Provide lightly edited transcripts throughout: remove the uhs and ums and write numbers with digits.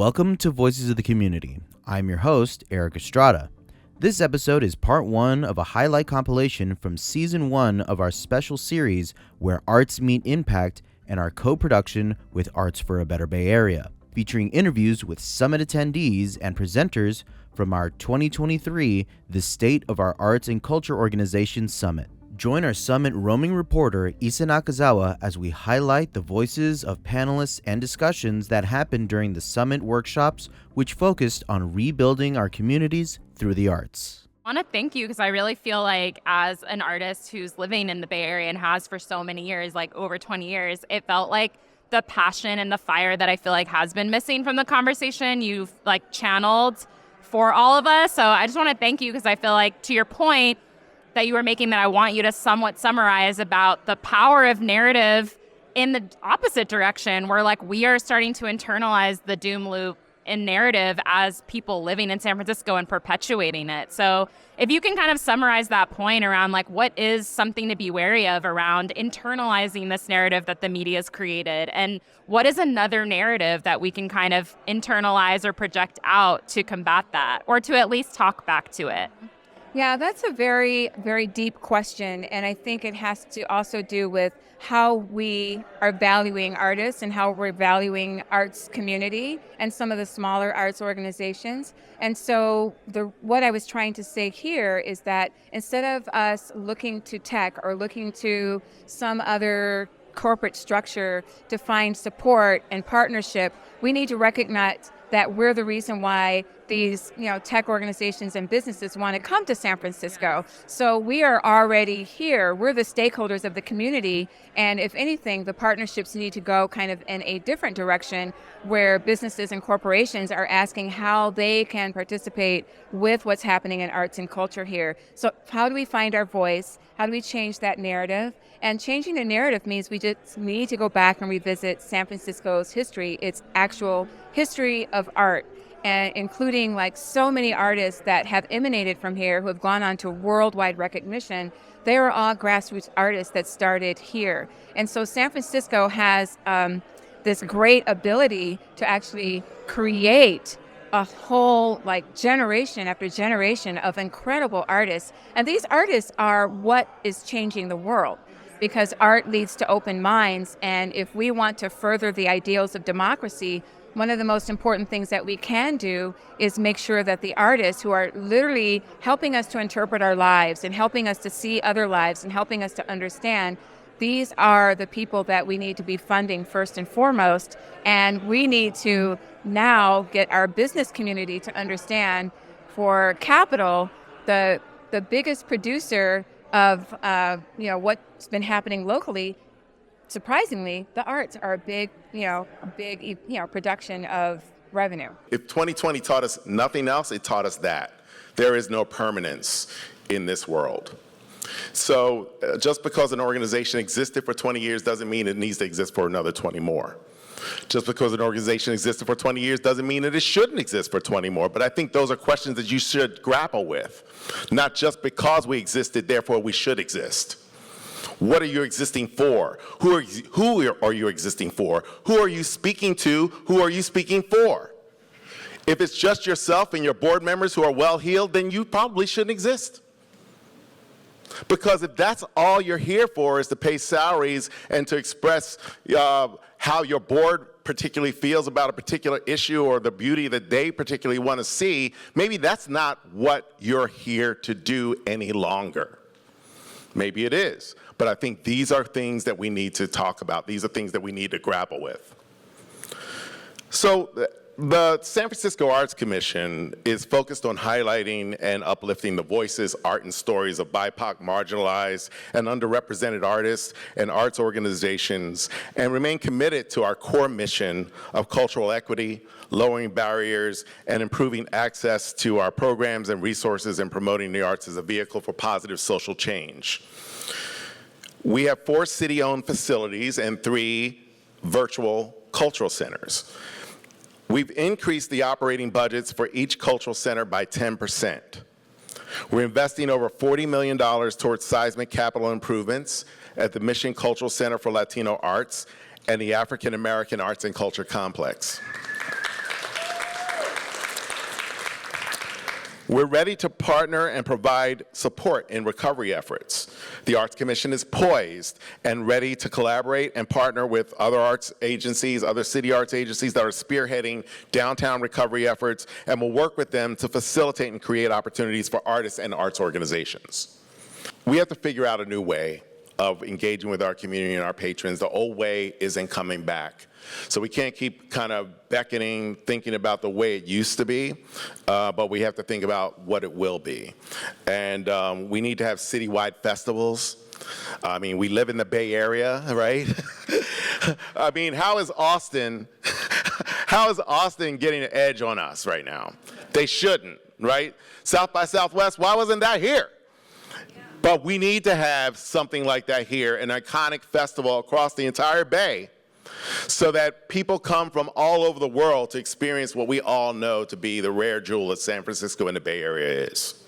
Welcome to Voices of the Community. I'm your host, Eric Estrada. This episode is part one of a highlight compilation from season 1 of our special series where arts meet impact and our co-production with Arts for a Better Bay Area, featuring interviews with summit attendees and presenters from our 2023 The State of Our Arts and Culture Organization Summit. Join our summit roaming reporter, Isa Nakazawa, as we highlight the voices of panelists and discussions that happened during the summit workshops, which focused on rebuilding our communities through the arts. I want to thank you because I really feel like as an artist who's living in the Bay Area and has for so many years, like over 20 years, it felt like the passion and the fire that I feel like has been missing from the conversation you've like channeled for all of us. So I just want to thank you because I feel like, to your point that you were making, that I want you to somewhat summarize about the power of narrative in the opposite direction, where like we are starting to internalize the doom loop in narrative as people living in San Francisco and perpetuating it. So if you can kind of summarize that point around like what is something to be wary of around internalizing this narrative that the media's created, and what is another narrative that we can kind of internalize or project out to combat that, or to at least talk back to it. Yeah, that's a very, very deep question. And I think it has to also do with how we are valuing artists and how we're valuing arts community and some of the smaller arts organizations. And so what I was trying to say here is that instead of us looking to tech or looking to some other corporate structure to find support and partnership, we need to recognize that we're the reason why these, tech organizations and businesses want to come to San Francisco. So we are already here. We're the stakeholders of the community. And if anything, the partnerships need to go kind of in a different direction, where businesses and corporations are asking how they can participate with what's happening in arts and culture here. So how do we find our voice? How do we change that narrative? And changing the narrative means we just need to go back and revisit San Francisco's history, its actual history of art, and including like so many artists that have emanated from here who have gone on to worldwide recognition. They are all grassroots artists that started here. And so San Francisco has this great ability to actually create a whole generation after generation of incredible artists. And these artists are what is changing the world, because art leads to open minds. And if we want to further the ideals of democracy, one of the most important things that we can do is make sure that the artists who are literally helping us to interpret our lives and helping us to see other lives and helping us to understand, these are the people that we need to be funding first and foremost. And we need to now get our business community to understand, for capital, the biggest producer of what's been happening locally. Surprisingly, the arts are a big production of revenue. If 2020 taught us nothing else, it taught us that there is no permanence in this world. So just because an organization existed for 20 years doesn't mean it needs to exist for another 20 more. Just because an organization existed for 20 years doesn't mean that it shouldn't exist for 20 more. But I think those are questions that you should grapple with. Not just because we existed, therefore we should exist. What are you existing for? Who are you existing for? Who are you speaking to? Who are you speaking for? If it's just yourself and your board members who are well-heeled, then you probably shouldn't exist. Because if that's all you're here for, is to pay salaries and to express how your board particularly feels about a particular issue or the beauty that they particularly want to see, maybe that's not what you're here to do any longer. Maybe it is. But I think these are things that we need to talk about. These are things that we need to grapple with. So the San Francisco Arts Commission is focused on highlighting and uplifting the voices, art, and stories of BIPOC, marginalized, and underrepresented artists and arts organizations, and remain committed to our core mission of cultural equity, lowering barriers, and improving access to our programs and resources, and promoting the arts as a vehicle for positive social change. We have 4 city-owned facilities and 3 virtual cultural centers. We've increased the operating budgets for each cultural center by 10%. We're investing over $40 million towards seismic capital improvements at the Mission Cultural Center for Latino Arts and the African American Arts and Culture Complex. We're ready to partner and provide support in recovery efforts. The Arts Commission is poised and ready to collaborate and partner with other arts agencies, other city arts agencies that are spearheading downtown recovery efforts, and will work with them to facilitate and create opportunities for artists and arts organizations. We have to figure out a new way of engaging with our community and our patrons. The old way isn't coming back. So we can't keep kind of beckoning, thinking about the way it used to be, but we have to think about what it will be. And we need to have citywide festivals. I mean, we live in the Bay Area, right? I mean, how is Austin getting an edge on us right now? They shouldn't, right? South by Southwest, why wasn't that here? But we need to have something like that here, an iconic festival across the entire Bay, so that people come from all over the world to experience what we all know to be the rare jewel that San Francisco and the Bay Area is.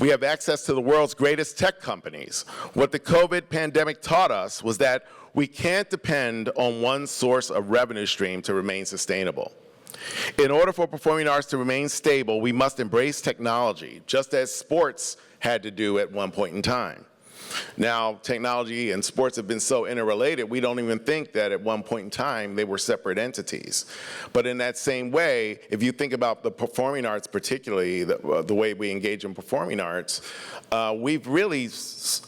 We have access to the world's greatest tech companies. What the COVID pandemic taught us was that we can't depend on one source of revenue stream to remain sustainable. In order for performing arts to remain stable, we must embrace technology, just as sports had to do at one point in time. Now, technology and sports have been so interrelated, we don't even think that at one point in time they were separate entities. But in that same way, if you think about the performing arts, particularly the way we engage in performing arts, we've really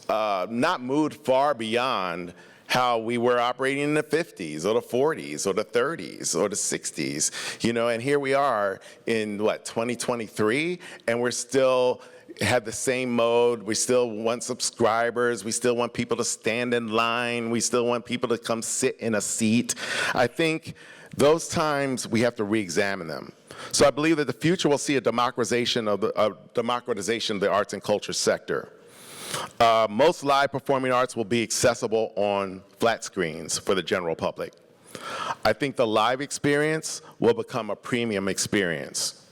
not moved far beyond how we were operating in the 50s or the 40s or the 30s or the 60s, you know, and here we are in, 2023, and we're still have the same mode. We still want subscribers. We still want people to stand in line. We still want people to come sit in a seat. I think those times we have to re-examine them. So I believe that the future will see a democratization of the arts and culture sector. Most live performing arts will be accessible on flat screens for the general public. I think the live experience will become a premium experience.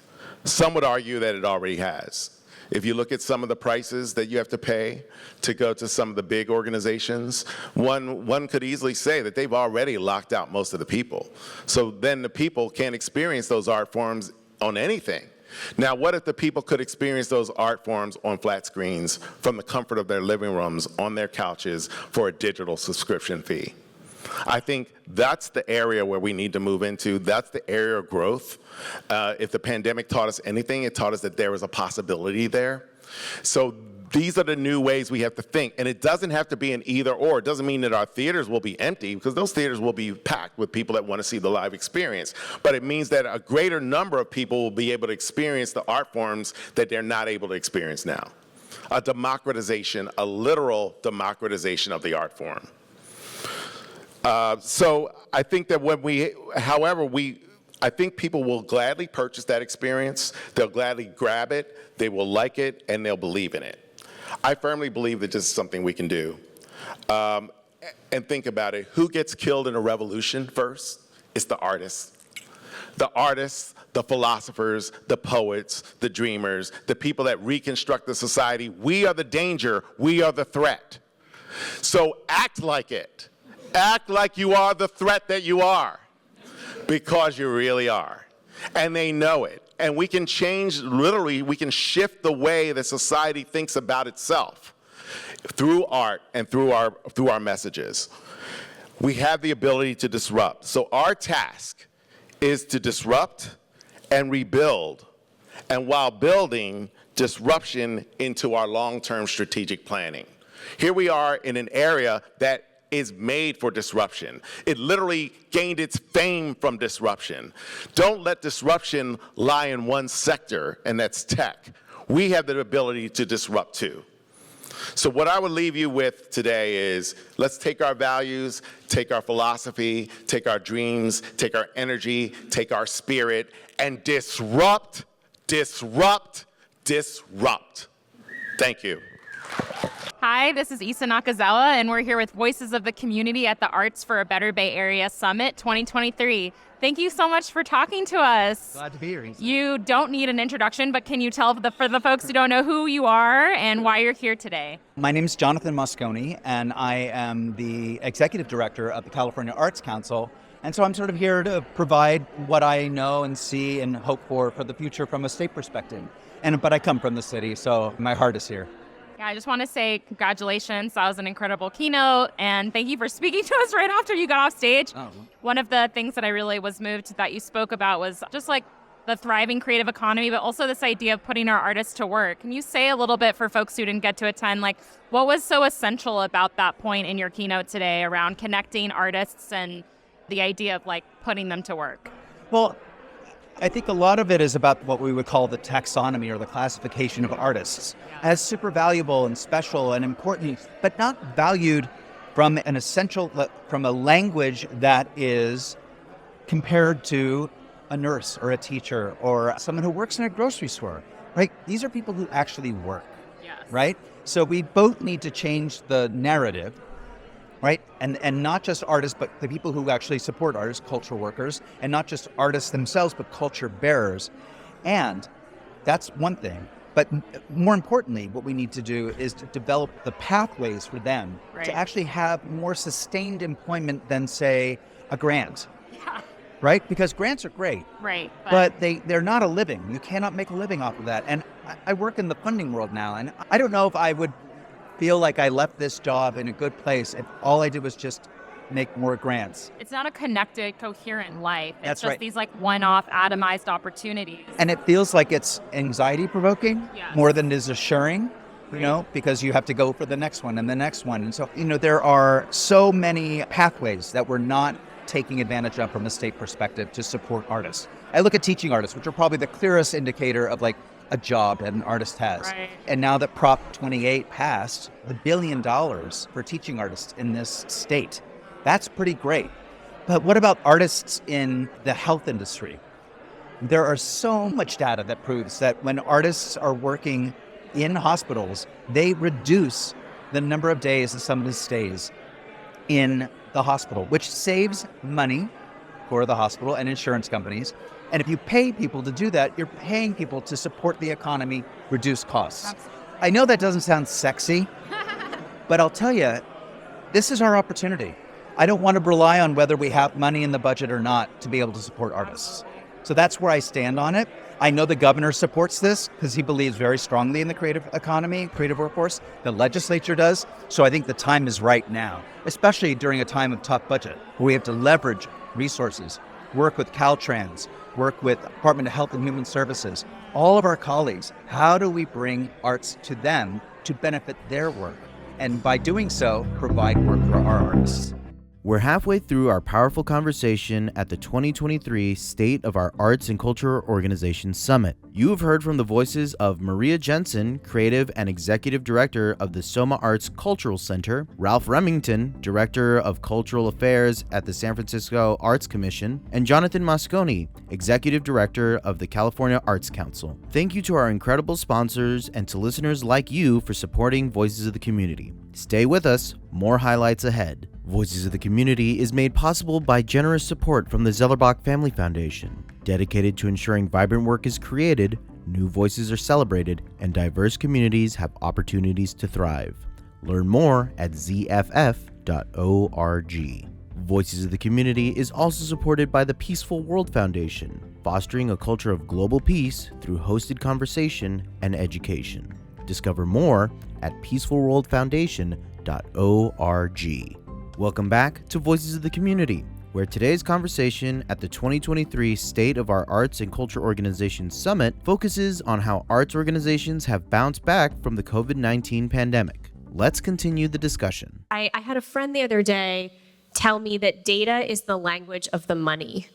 Some would argue that it already has. If you look at some of the prices that you have to pay to go to some of the big organizations, one could easily say that they've already locked out most of the people. So then the people can't experience those art forms on anything. Now, what if the people could experience those art forms on flat screens from the comfort of their living rooms, on their couches, for a digital subscription fee? I think that's the area where we need to move into. That's the area of growth. If the pandemic taught us anything, it taught us that there was a possibility there. So these are the new ways we have to think. And it doesn't have to be an either or. It doesn't mean that our theaters will be empty, because those theaters will be packed with people that want to see the live experience. But it means that a greater number of people will be able to experience the art forms that they're not able to experience now. A democratization, a literal democratization of the art form. So I think that I think people will gladly purchase that experience. They'll gladly grab it, they will like it, and they'll believe in it. I firmly believe that this is something we can do. And think about it. Who gets killed in a revolution first? It's the artists. The artists, the philosophers, the poets, the dreamers, the people that reconstruct the society. We are the danger, we are the threat. So act like it. Act like you are the threat that you are, because you really are. And they know it. And we can change, literally, we can shift the way that society thinks about itself through art and through our messages. We have the ability to disrupt. So our task is to disrupt and rebuild. And while building, disruption into our long-term strategic planning. Here we are in an area that is made for disruption. It literally gained its fame from disruption. Don't let disruption lie in one sector, and that's tech. We have the ability to disrupt too. So what I would leave you with today is, let's take our values, take our philosophy, take our dreams, take our energy, take our spirit, and disrupt, disrupt, disrupt. Thank you. Hi, this is Isa Nakazawa, and we're here with Voices of the Community at the Arts for a Better Bay Area Summit 2023. Thank you so much for talking to us. Glad to be here, Isa. You don't need an introduction, but can you tell for the folks who don't know who you are and why you're here today? My name is Jonathan Mosconi, and I am the Executive Director of the California Arts Council, And so I'm sort of here to provide what I know and see and hope for the future from a state perspective. But I come from the city, so my heart is here. Yeah, I just want to say congratulations. That was an incredible keynote, and thank you for speaking to us right after you got off stage. Oh. One of the things that I really was moved that you spoke about was just like the thriving creative economy, but also this idea of putting our artists to work. Can you say a little bit for folks who didn't get to attend, like what was so essential about that point in your keynote today around connecting artists and the idea of like putting them to work? Well, I think a lot of it is about what we would call the taxonomy or the classification of artists as super valuable and special and important, but not valued from from a language that is compared to a nurse or a teacher or someone who works in a grocery store, right? These are people who actually work, right? So we both need to change the narrative, right? And not just artists, but the people who actually support artists, cultural workers, and not just artists themselves, but culture bearers. And that's one thing. But more importantly, what we need to do is to develop the pathways for them to actually have more sustained employment than, say, a grant. Yeah. Right? Because grants are great. Right. But they're not a living. You cannot make a living off of that. And I work in the funding world now, and I don't know if I would feel like I left this job in a good place if all I did was just make more grants. It's not a connected, coherent life. It's That's just right. these like one-off atomized opportunities. And it feels like it's anxiety provoking more than it is assuring, you know, because you have to go for the next one and the next one. And so, there are so many pathways that we're not taking advantage of from a state perspective to support artists. I look at teaching artists, which are probably the clearest indicator of like a job that an artist has. Right. And now that Prop 28 passed, $1 billion for teaching artists in this state. That's pretty great. But what about artists in the health industry? There are so much data that proves that when artists are working in hospitals, they reduce the number of days that somebody stays in the hospital, which saves money for the hospital and insurance companies. And if you pay people to do that, you're paying people to support the economy, reduce costs. Absolutely. I know that doesn't sound sexy, but I'll tell you, this is our opportunity. I don't want to rely on whether we have money in the budget or not to be able to support artists. So that's where I stand on it. I know the governor supports this because he believes very strongly in the creative economy, creative workforce. The legislature does. So I think the time is right now, especially during a time of tough budget, where we have to leverage resources, work with Caltrans, work with Department of Health and Human Services, all of our colleagues. How do we bring arts to them to benefit their work? And by doing so, provide work for our artists. We're halfway through our powerful conversation at the 2023 State of Our Arts and Culture Organization Summit. You have heard from the voices of Maria Jensen, Creative and Executive Director of the SOMArts Cultural Center, Ralph Remington, Director of Cultural Affairs at the San Francisco Arts Commission, and Jonathan Mosconi, Executive Director of the California Arts Council. Thank you to our incredible sponsors and to listeners like you for supporting Voices of the Community. Stay with us, more highlights ahead. Voices of the Community is made possible by generous support from the Zellerbach Family Foundation, dedicated to ensuring vibrant work is created, new voices are celebrated, and diverse communities have opportunities to thrive. Learn more at zff.org. Voices of the Community is also supported by the Peaceful World Foundation, fostering a culture of global peace through hosted conversation and education. Discover more at peacefulworldfoundation.org. Welcome back to Voices of the Community, where today's conversation at the 2023 State of Our Arts and Culture Organization Summit focuses on how arts organizations have bounced back from the COVID-19 pandemic. Let's continue the discussion. I had a friend the other day tell me that data is the language of the money.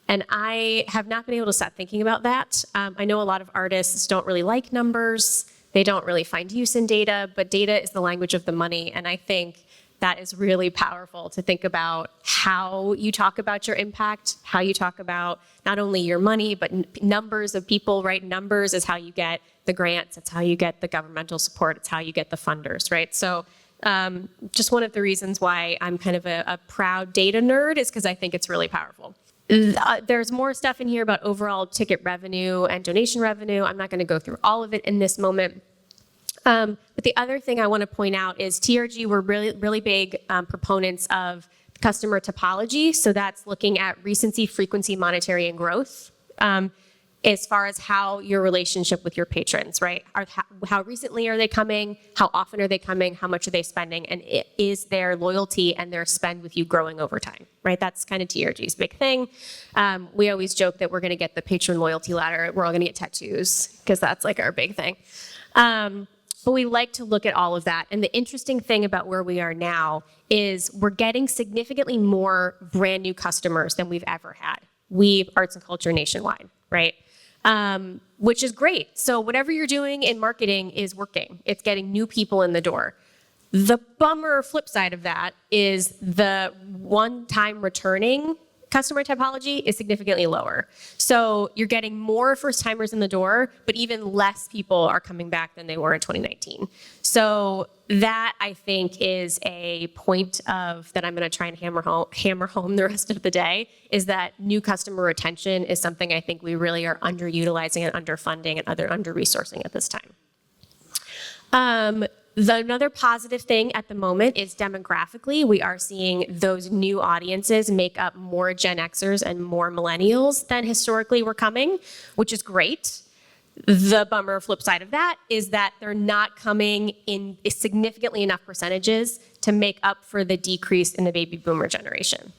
And I have not been able to stop thinking about that. I know a lot of artists don't really like numbers. They don't really find use in data, but data is the language of the money. And I think that is really powerful to think about how you talk about your impact, how you talk about not only your money, but numbers of people, right? Numbers is how you get the grants. It's how you get the governmental support. It's how you get the funders, right? So just one of the reasons why I'm kind of a proud data nerd is because I think it's really powerful. There's more stuff in here about overall ticket revenue and donation revenue. I'm not going to go through all of it in this moment. But the other thing I want to point out is TRG were really big proponents of customer topology. So that's looking at recency, frequency, monetary, and growth. As far as how your relationship with your patrons, right? How recently are they coming? How often are they coming? How much are they spending? And is their loyalty and their spend with you growing over time, right? That's kind of TRG's big thing. We always joke that we're going to get the patron loyalty ladder. We're all going to get tattoos because that's like our big thing. But we like to look at all of that. And the interesting thing about where we are now is we're getting significantly more brand new customers than we've ever had. We arts and culture nationwide, right? Which is great. So whatever you're doing in marketing is working. It's getting new people in the door. The bummer flip side of that is the one-time returning customer typology is significantly lower. So you're getting more first-timers in the door, but even less people are coming back than they were in 2019. So that, I think, is a point of that I'm going to try and hammer home the rest of the day, is that new customer retention is something I think we really are underutilizing and underfunding and under-resourcing at this time. Another positive thing at the moment is demographically, we are seeing those new audiences make up more Gen Xers and more millennials than historically were coming, which is great. The bummer flip side of that is that they're not coming in significantly enough percentages to make up for the decrease in the baby boomer generation.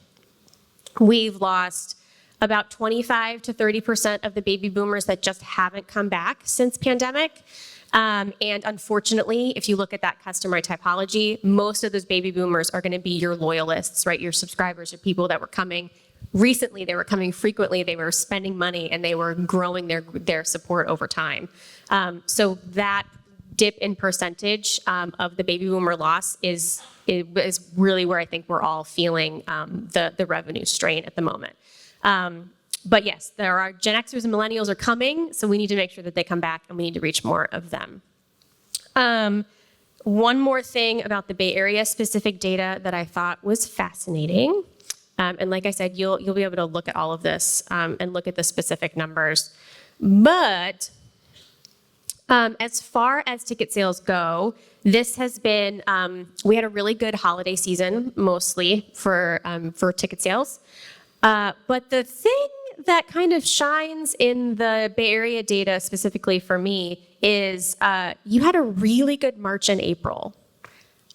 We've lost about 25 to 30% of the baby boomers that just haven't come back since pandemic. And unfortunately, if you look at that customer typology, most of those baby boomers are going to be your loyalists, right? Your subscribers, your people that were coming recently, they were coming frequently, they were spending money, and they were growing their support over time. So that dip in percentage of the baby boomer loss is really where I think we're all feeling the revenue strain at the moment. But yes, there are Gen Xers and millennials are coming, so we need to make sure that they come back and we need to reach more of them. One more thing about the Bay Area specific data that I thought was fascinating. And like I said, you'll be able to look at all of this and look at the specific numbers. But as far as ticket sales go, this has been, we had a really good holiday season, mostly for ticket sales. But the thing that kind of shines in the Bay Area data specifically for me is you had a really good March and April.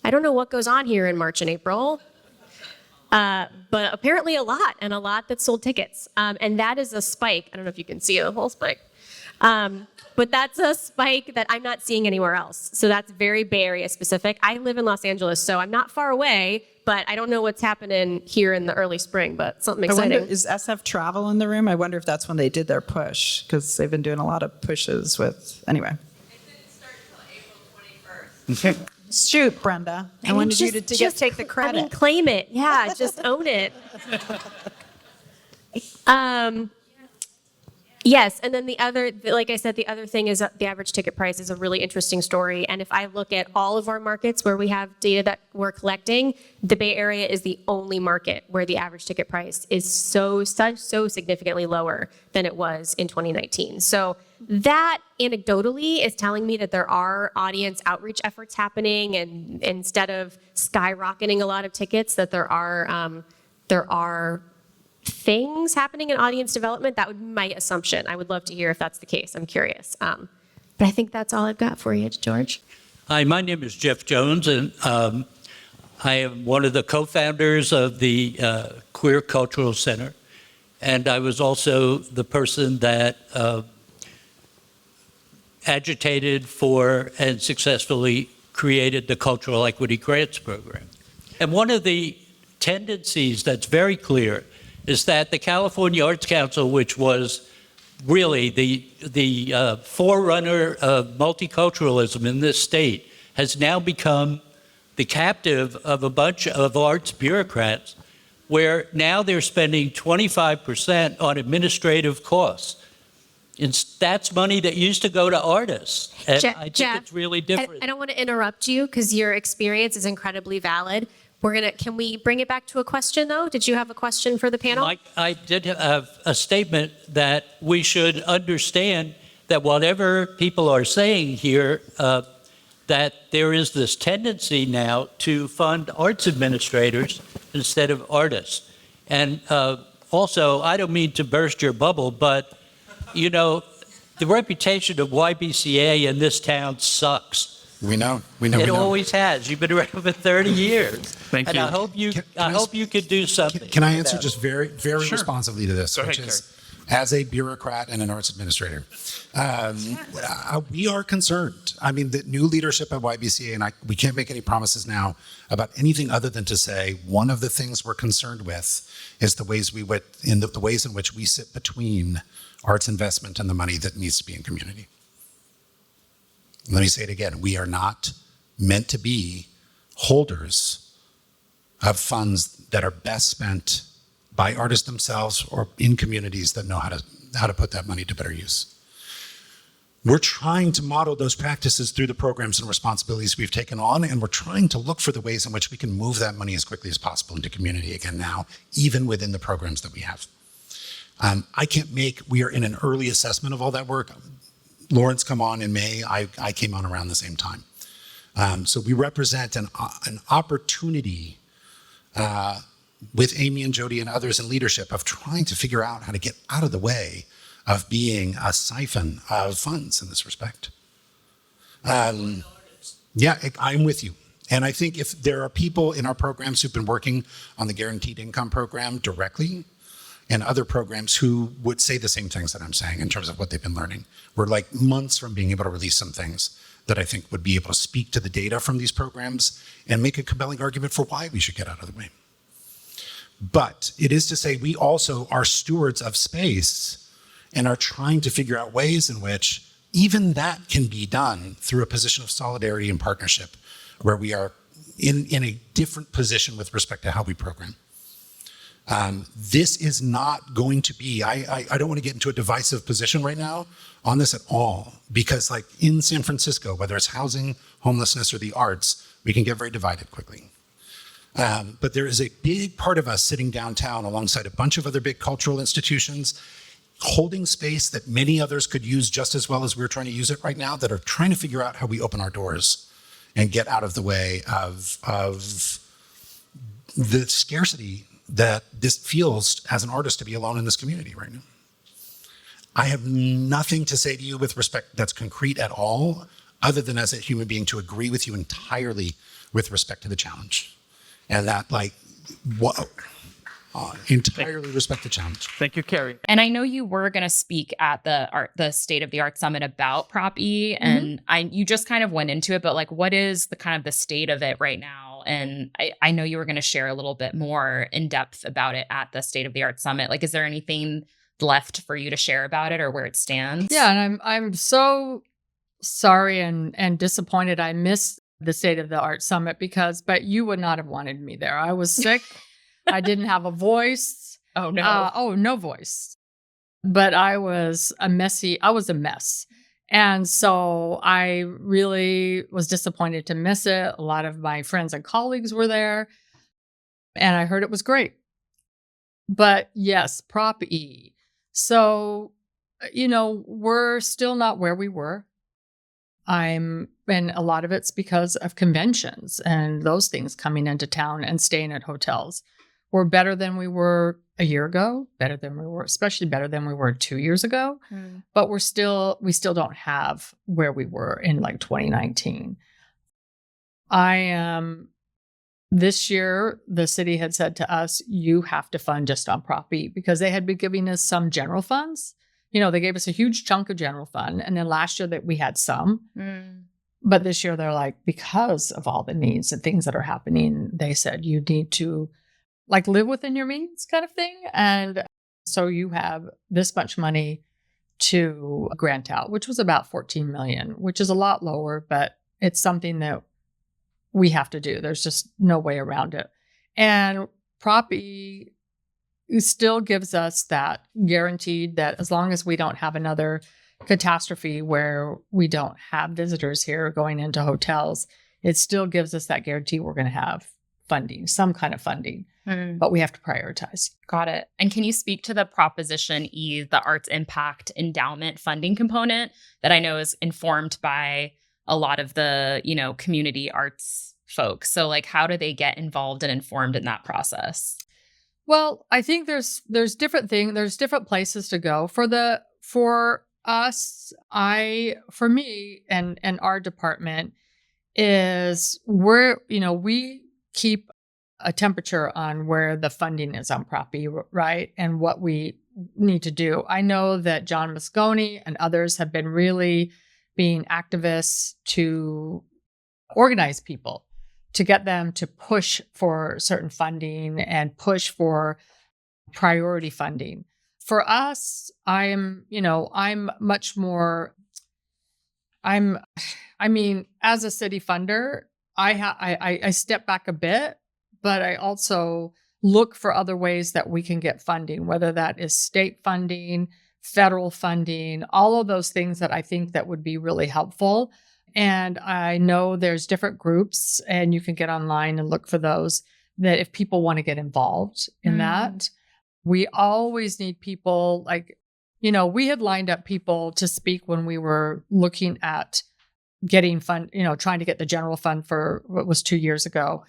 I don't know what goes on here in March and April, but apparently a lot that sold tickets. And that is a spike. I don't know if you can see the whole spike. But that's a spike that I'm not seeing anywhere else. So that's very Bay Area specific. I live in Los Angeles, so I'm not far away, but I don't know what's happening here in the early spring, but something exciting. I wonder, is SF Travel in the room? I wonder if that's when they did their push, because they've been doing a lot of pushes with, anyway. It didn't start until April 21st. Shoot, Brenda. I wanted you to take the credit. I mean, claim it. Yeah, just own it. Yes, and then the other, like I said, the other thing is the average ticket price is a really interesting story. And if I look at all of our markets where we have data that we're collecting, the Bay Area is the only market where the average ticket price is so significantly lower than it was in 2019. So that anecdotally is telling me that there are audience outreach efforts happening, and instead of skyrocketing a lot of tickets, that there are things happening in audience development. That would be my assumption. I would love to hear if that's the case. I'm curious. But I think that's all I've got for you, George. Hi, my name is Jeff Jones, and I am one of the co-founders of the Queer Cultural Center. And I was also the person that agitated for and successfully created the Cultural Equity Grants Program. And one of the tendencies that's very clear is that the California Arts Council, which was really the forerunner of multiculturalism in this state, has now become the captive of a bunch of arts bureaucrats, where now they're spending 25% on administrative costs. And that's money that used to go to artists. And I think it's really different. I don't want to interrupt you because your experience is incredibly valid. Can we bring it back to a question, though? Did you have a question for the panel? I did have a statement that we should understand that whatever people are saying here, that there is this tendency now to fund arts administrators instead of artists. And also, I don't mean to burst your bubble, but, you know, the reputation of YBCA in this town sucks. We know. It always has. You've been around for 30 years. Thank and you. I hope you could do something. Can I answer just very responsively to this, Go which ahead, is, as a bureaucrat and an arts administrator, we are concerned. I mean, the new leadership at YBCA, and we can't make any promises now about anything other than to say one of the things we're concerned with is the ways in which we sit between arts investment and the money that needs to be in community. Let me say it again. We are not meant to be holders of funds that are best spent by artists themselves or in communities that know how to put that money to better use. We're trying to model those practices through the programs and responsibilities we've taken on, and we're trying to look for the ways in which we can move that money as quickly as possible into community again now, even within the programs that we have. We are in an early assessment of all that work. Lawrence come on in May. I came on around the same time. So we represent an opportunity with Amy and Jody and others in leadership of trying to figure out how to get out of the way of being a siphon of funds in this respect. I'm with you. And I think if there are people in our programs who've been working on the guaranteed income program directly, and other programs who would say the same things that I'm saying in terms of what they've been learning. We're like months from being able to release some things that I think would be able to speak to the data from these programs and make a compelling argument for why we should get out of the way. But it is to say we also are stewards of space and are trying to figure out ways in which even that can be done through a position of solidarity and partnership where we are in a different position with respect to how we program. This is not going to be, I don't want to get into a divisive position right now on this at all, because like in San Francisco, whether it's housing, homelessness, or the arts, we can get very divided quickly. But there is a big part of us sitting downtown alongside a bunch of other big cultural institutions, holding space that many others could use just as well as we're trying to use it right now, that are trying to figure out how we open our doors and get out of the way of the scarcity that this feels as an artist to be alone in this community right now. I have nothing to say to you with respect that's concrete at all, other than as a human being to agree with you entirely with respect to the challenge. And that entirely respect the challenge. Thank you, Carrie. And I know you were going to speak at the State of the Art Summit about Prop E, and you just kind of went into it, but like, what is the kind of the state of it right now? And I know you were going to share a little bit more in depth about it at the State of the Art Summit. Like, is there anything left for you to share about it or where it stands? Yeah, and I'm so sorry and disappointed I missed the State of the Art Summit but you would not have wanted me there. I was sick. I didn't have a voice. Oh, no. No voice. But I was a mess. And so I really was disappointed to miss it. A lot of my friends and colleagues were there, and I heard it was great. But yes, Prop E. So, we're still not where we were. And a lot of it's because of conventions and those things coming into town and staying at hotels. We're better than we were a year ago, especially better than we were 2 years ago. But we still don't have where we were in like 2019. This year, the city had said to us, you have to fund just on Prop E, because they had been giving us some general funds. They gave us a huge chunk of general fund. And then last year that we had some. But this year they're like, because of all the needs and things that are happening, they said you need to like live within your means kind of thing. And so you have this much money to grant out, which was about 14 million, which is a lot lower, but it's something that we have to do. There's just no way around it. And Prop E still gives us that guaranteed that as long as we don't have another catastrophe where we don't have visitors here going into hotels, it still gives us that guarantee we're going to have funding, some kind of funding. But we have to prioritize. Got it. And can you speak to the Proposition E, the Arts Impact Endowment funding component that I know is informed by a lot of the, community arts folks. So like, how do they get involved and informed in that process? Well, I think there's different things, there's different places to go. For us, for me and our department is we keep a temperature on where the funding is on Prop B, right? And what we need to do. I know that John Moscone and others have been really being activists to organize people, to get them to push for certain funding and push for priority funding. For us, I'm much more, as a city funder, I step back a bit, but I also look for other ways that we can get funding, whether that is state funding, federal funding, all of those things that I think that would be really helpful. And I know there's different groups, and you can get online and look for those, that if people want to get involved in that. We always need people we had lined up people to speak when we were looking at getting fund, trying to get the general fund for what was 2 years ago.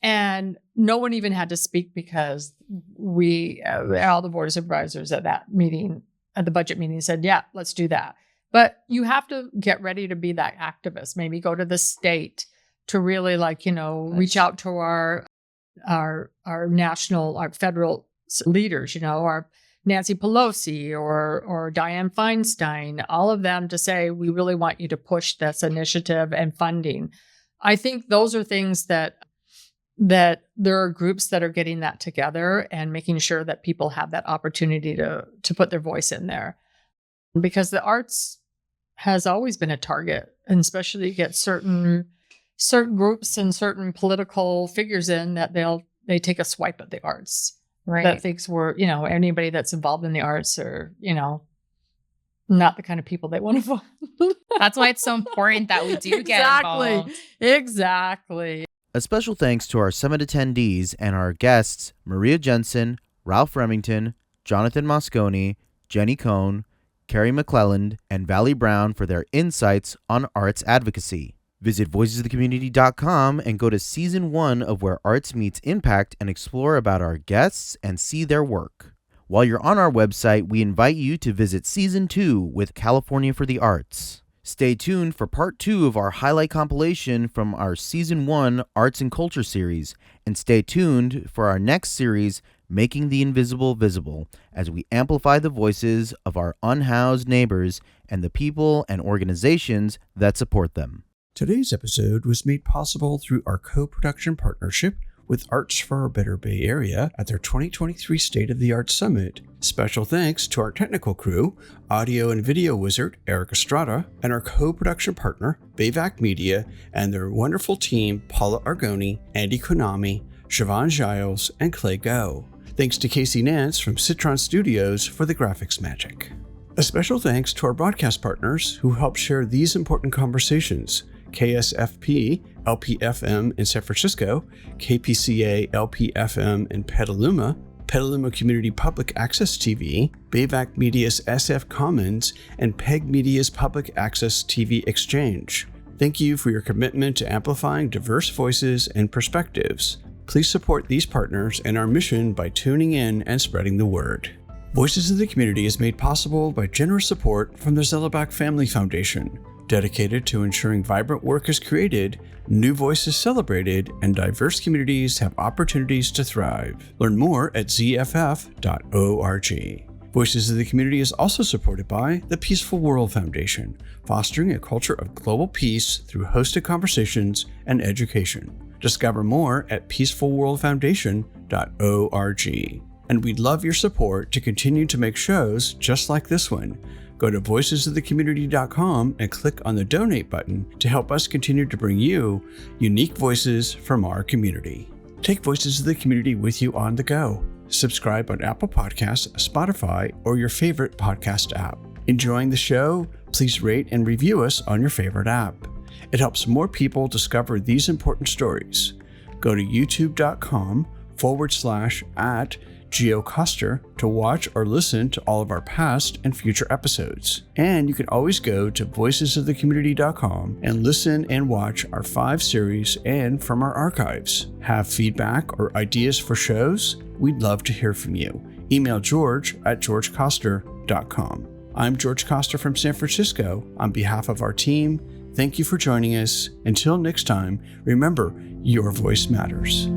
And no one even had to speak because all the board of supervisors at that meeting, at the budget meeting, said, yeah, let's do that. But you have to get ready to be that activist. Maybe go to the state to really reach out to our national, our federal leaders, our Nancy Pelosi or Dianne Feinstein, all of them, to say, we really want you to push this initiative and funding. I think those are things that there are groups that are getting that together and making sure that people have that opportunity to put their voice in there. Because the arts has always been a target, and especially you get certain groups and certain political figures in that they take a swipe at the arts. Right. That thinks we're, anybody that's involved in the arts are, not the kind of people they want to vote. That's why it's so important that we do get involved. Exactly. A special thanks to our summit attendees and our guests, Maria Jensen, Ralph Remington, Jonathan Moscone, Jenny Cohn, Carrie McClelland, and Valley Brown for their insights on arts advocacy. Visit voicesofthecommunity.com and go to Season 1 of Where Arts Meets Impact and explore about our guests and see their work. While you're on our website, we invite you to visit Season 2 with California for the Arts. Stay tuned for Part 2 of our highlight compilation from our Season 1 Arts and Culture series, and stay tuned for our next series, Making the Invisible Visible, as we amplify the voices of our unhoused neighbors and the people and organizations that support them. Today's episode was made possible through our co-production partnership with Arts for a Better Bay Area at their 2023 State of the Arts Summit. Special thanks to our technical crew, audio and video wizard Eric Estrada, and our co-production partner, BAVC Media, and their wonderful team, Paula Argoni, Andy Konami, Siobhan Giles, and Clay Go. Thanks to Casey Nance from Citron Studios for the graphics magic. A special thanks to our broadcast partners who help share these important conversations: KSFP LPFM in San Francisco, KPCA LPFM in Petaluma, Petaluma Community Public Access TV, BAVC Media's SF Commons, and PEG Media's Public Access TV Exchange. Thank you for your commitment to amplifying diverse voices and perspectives. Please support these partners and our mission by tuning in and spreading the word. Voices of the Community is made possible by generous support from the Zellerbach Family Foundation, dedicated to ensuring vibrant work is created, new voices celebrated, and diverse communities have opportunities to thrive. Learn more at zff.org. Voices of the Community is also supported by the Peaceful World Foundation, fostering a culture of global peace through hosted conversations and education. Discover more at peacefulworldfoundation.org. And we'd love your support to continue to make shows just like this one. Go to voicesofthecommunity.com and click on the donate button to help us continue to bring you unique voices from our community. Take Voices of the Community with you on the go. Subscribe on Apple Podcasts, Spotify, or your favorite podcast app. Enjoying the show? Please rate and review us on your favorite app. It helps more people discover these important stories. Go to youtube.com/@ @GeoCoster to watch or listen to all of our past and future episodes. And you can always go to voicesofthecommunity.com and listen and watch our 5 series and from our archives. Have feedback or ideas for shows? We'd love to hear from you. Email George at georgecoster.com. I'm George Coster from San Francisco. On behalf of our team, thank you for joining us. Until next time, remember, your voice matters.